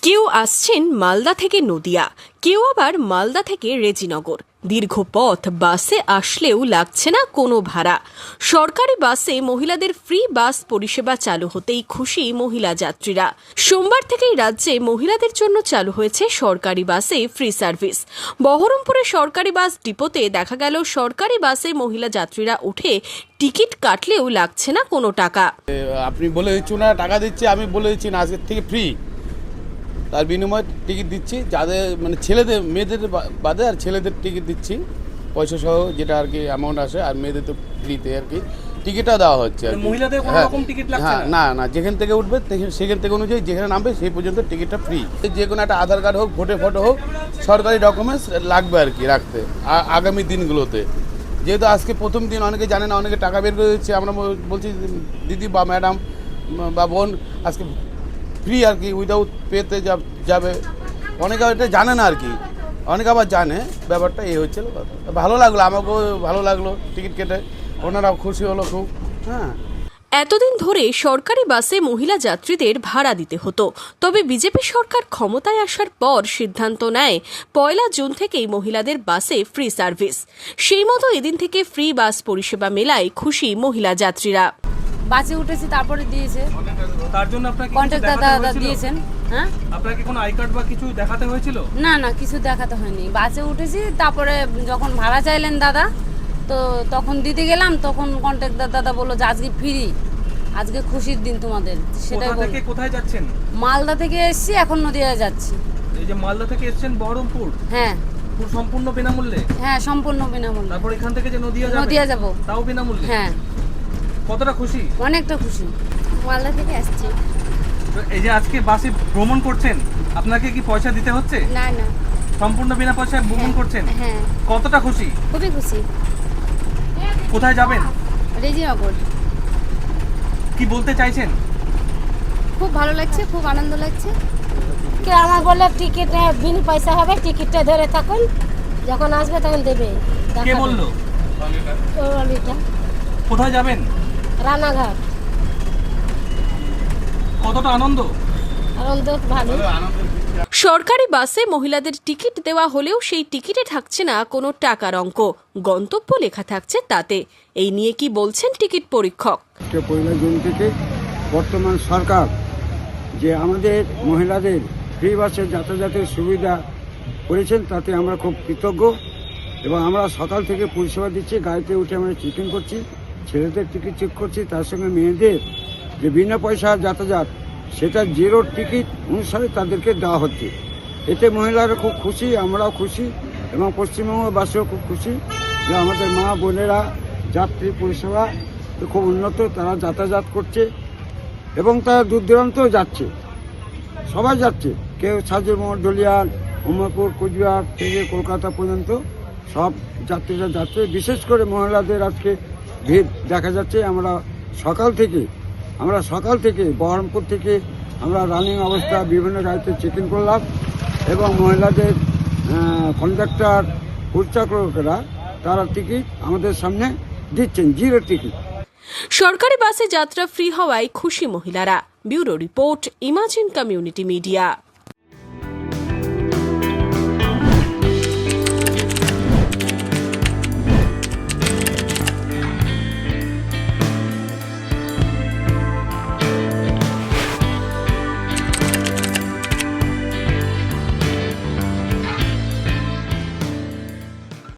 কেউ আসছেন মালদা থেকে নদিয়া, কেউ আবার মালদা থেকে রেজিনগর। দীর্ঘ পথ বাসে আসলেও লাগছে না কোনো ভাড়া। সরকারি বাসে মহিলাদের ফ্রি বাস পরিষেবা চালু হতেই খুশি মহিলা যাত্রীরা। সোমবার থেকেই রাজ্যে মহিলাদের জন্য চালু হয়েছে সরকারি বাসে ফ্রি সার্ভিস। বহরমপুরে সরকারি বাস ডিপোতে দেখা গেল সরকারি বাসে মহিলা যাত্রীরা উঠে টিকিট কাটলেও লাগছে না কোনো টাকা। আপনি বলে দিচ্ছি না টাকা দিচ্ছি, আমি বলে দিচ্ছি না আজকের থেকে ফ্রি, তার বিনিময়ে টিকিট দিচ্ছি। যাদের মানে ছেলেদের মেয়েদের বাদে আর ছেলেদের টিকিট দিচ্ছি পয়সা সহ, যেটা আর কি অ্যামাউন্ট আসে, আর মেয়েদের তো ফ্রিতে আর কি টিকিটটা দেওয়া হচ্ছে। মহিলাদের কোনো রকম টিকিট লাগছে না, না, যেখান থেকে উঠবে সেখান থেকে অনুযায়ী যেখানে নামবে সেই পর্যন্ত টিকিটটা ফ্রি। যে কোনো একটা আধার কার্ড হোক, ভোটের ফটো হোক, সরকারি ডকুমেন্টস লাগবে আর কি রাখতে আগামী দিনগুলোতে। যেহেতু আজকে প্রথম দিন, অনেকে জানে না, অনেকে টাকা বের করে দিচ্ছে। আমরা বলছি দিদি বা ম্যাডাম বা বোন আজকে ফ্রি আর কি, উইদাউট পেতে যাবে। অনেকে এটা জানে না আর কি, অনেকে আবার জানে। ব্যাপারটা এই হচ্ছিল। ভালো লাগলো, আমাকেও ভালো লাগলো টিকিট কেটে, ওনারাও খুশি হলো খুব। হ্যাঁ, এতদিন ধরে সরকারি বাসে মহিলা যাত্রীদের ভাড়া দিতে হতো, তবে বিজেপি সরকার ক্ষমতায় আসার পর সিদ্ধান্ত নেয় 1 জুন থেকেই মহিলাদের বাসে ফ্রি সার্ভিস। সেই মতো এদিন থেকে ফ্রি বাস পরিষেবা মেলায় খুশি মহিলা যাত্রীরা। বাসে উঠেছি, তারপরে দিয়েছে, তার জন্য আপনাকে কন্ট্রাক্টর দাদা দিয়েছেন। হ্যাঁ, আপনাকে কোনো আই কার্ড বা কিছু দেখাতে হয়েছিল? না কিছু দেখাতে হয়নি। বাসে উঠেছি, তারপরে যখন ভাড়া চাইলেন দাদা, তো তখন দিতে গেলাম, তখন কন্ট্রাক্টর দাদা বললো যে আজকে ফ্রি, আজকে খুশির দিন তোমাদের। সেটাই কোথা থেকে কোথায় যাচ্ছেন? মালদা থেকে এসেছি, এখন নদিয়া যাচ্ছি। এই যে মালদা থেকে এসেছেন বহরমপুর? হ্যাঁ, সম্পূর্ণ বিনামূল্যে? হ্যাঁ, সম্পূর্ণ বিনামূল্যে। তারপর এখান থেকে যে নদিয়া যাব, তাও বিনামূল্যে? হ্যাঁ। কতটা খুশি? অনেকটা খুশি। মালদা থেকে আসছি। এই যে আজকে বাসে ভ্রমণ করছেন, আপনাকে কি পয়সা দিতে হচ্ছে? না, সম্পূর্ণ বিনা পয়সায় ভ্রমণ করছেন? হ্যাঁ। কতটা খুশি? খুবই খুশি। কোথায় যাবেন? রেজিনগর। কি বলতে চাইছেন? খুব ভালো লাগছে, খুব আনন্দ লাগছে। আমার বলে টিকিট বিনা পয়সা হবে, টিকিটটা ধরে থাকুন, যখন আসবে তখন দেবে। কে বললো? কোথায় যাবেন? রানাঘাট। কতটা আনন্দ? আনন্দ ভালো। সরকারি বাসে মহিলাদের টিকিট দেওয়া হলেও সেই টিকিটে থাকছে না কোনো টাকার অঙ্ক, গন্তব্য লেখা থাকছে তাতে। এই নিয়ে কি বলছেন টিকিট পরীক্ষক? 1 জুন থেকে বর্তমান সরকার যে আমাদের মহিলাদের ফ্রি বাসে যাতায়াতের সুবিধা করেছেন, তাতে আমরা খুব কৃতজ্ঞ। এবং আমরা সকাল থেকে পরিষেবা দিচ্ছি, গাড়িতে উঠে আমরা চেকিং করছি, ছেলেদের টিকিট চেক করছি, তার সঙ্গে মেয়েদের যে বিনা পয়সা যাতায়াত, সেটা 0 টিকিট অনুসারে তাদেরকে দেওয়া হচ্ছে। এতে মহিলারা খুব খুশি, আমরাও খুশি, এবং পশ্চিমবঙ্গবাসীও খুব খুশি যে আমাদের মা বোনেরা যাত্রী পরিষেবা খুব উন্নত, তারা যাতায়াত করছে এবং তারা দূর দূরান্তেও যাচ্ছে, সবাই যাচ্ছে। কেউ সাজুরমোহর, ডলিয়ান, উমরপুর, কুচবিহার থেকে কলকাতা পর্যন্ত সব যাত্রীরা যাচ্ছে। বিশেষ করে মহিলাদের আজকে ভিড় দেখা যাচ্ছে। আমরা সকাল থেকে বহরমপুর থেকে আমরা রানিং অবস্থা বিভিন্ন গাড়িতে চেকিং করলাম, এবং মহিলাদের কন্ডাক্টর, পরিচালকরা তারা টিকিট আমাদের সামনে দিচ্ছেন, 0 টিকিট। সরকারি বাসে যাত্রা ফ্রি হওয়ায় খুশি মহিলারা। Bureau report, imagine community media.